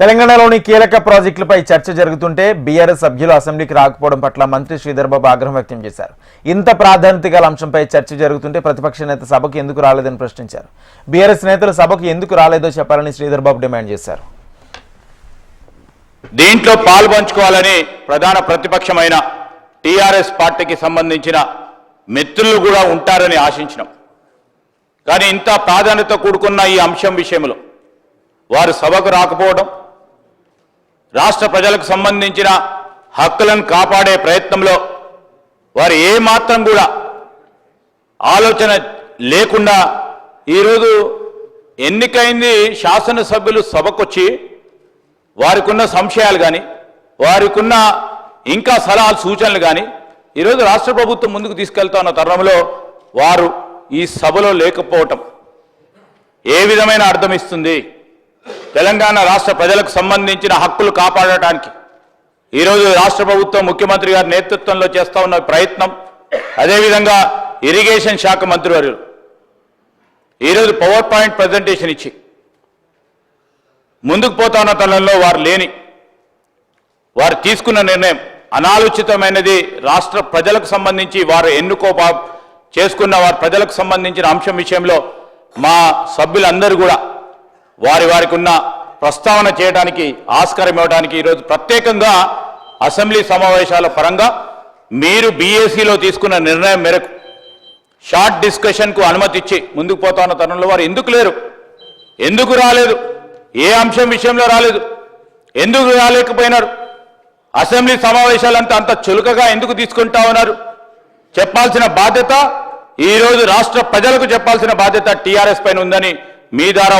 తెలంగాణలోని కీలక ప్రాజెక్టులపై చర్చ జరుగుతుంటే బీఆర్ఎస్ సభ్యులు అసెంబ్లీకి రాకపోవడం పట్ల మంత్రి శ్రీధర్ బాబు ఆగ్రహం వ్యక్తం చేశారు. ఇంత ప్రాధాన్యత గల అంశంపై చర్చ జరుగుతుంటే ప్రతిపక్ష నేత సభకు ఎందుకు రాలేదని ప్రశ్నించారు. బీఆర్ఎస్ నేతలు సభకు ఎందుకు రాలేదో చెప్పాలని శ్రీధర్ బాబు డిమాండ్ చేశారు. దీంట్లో పాల్పంచుకోవాలని ప్రధాన ప్రతిపక్షమైన టీఆర్ఎస్ పార్టీకి సంబంధించిన మిత్రులు కూడా ఉంటారని ఆశించినాం. కానీ ఇంత ప్రాధాన్యత కూడుకున్న ఈ అంశం విషయంలో వారు సభకు రాకపోవడం, రాష్ట్ర ప్రజలకు సంబంధించిన హక్కులను కాపాడే ప్రయత్నంలో వారు ఏమాత్రం కూడా ఆలోచన లేకుండా ఈరోజు ఎన్నికైంది శాసనసభ్యులు సభకొచ్చి వారికున్న సంశయాలు కానీ వారికున్న ఇంకా సలహాలు సూచనలు కానీ ఈరోజు రాష్ట్ర ప్రభుత్వం ముందుకు తీసుకెళ్తున్న తరుణంలో వారు ఈ సభలో లేకపోవటం ఏ విధమైన అర్థం ఇస్తుంది? తెలంగాణ రాష్ట్ర ప్రజలకు సంబంధించిన హక్కులు కాపాడటానికి ఈరోజు రాష్ట్ర ప్రభుత్వం ముఖ్యమంత్రి గారి నేతృత్వంలో చేస్తూ ఉన్న ప్రయత్నం, అదేవిధంగా ఇరిగేషన్ శాఖ మంత్రివర్యులు ఈరోజు పవర్ పాయింట్ ప్రజెంటేషన్ ఇచ్చి ముందుకు పోతున్న తరుణంలో వారు తీసుకున్న నిర్ణయం అనాలోచితమైనది. రాష్ట్ర ప్రజలకు సంబంధించి వారు చేసుకున్న వారి ప్రజలకు సంబంధించిన అంశం విషయంలో మా సభ్యులందరూ కూడా వారికి ఉన్న ప్రస్తావన చేయడానికి ఆస్కారం ఇవ్వడానికి ఈరోజు ప్రత్యేకంగా అసెంబ్లీ సమావేశాల పరంగా మీరు బీఏసీలో తీసుకున్న నిర్ణయం మేరకు షార్ట్ డిస్కషన్కు అనుమతి ఇచ్చి ముందుకు పోతున్న తరుణంలో వారు ఎందుకు లేరు? ఎందుకు రాలేదు? ఏ అంశం విషయంలో రాలేదు? ఎందుకు రాలేకపోయినారు? అసెంబ్లీ సమావేశాలంతా అంత చులుకగా ఎందుకు తీసుకుంటా ఉన్నారు? చెప్పాల్సిన బాధ్యత ఈరోజు రాష్ట్ర ప్రజలకు చెప్పాల్సిన బాధ్యత టీఆర్ఎస్ పైన ఉందని మీ ద్వారా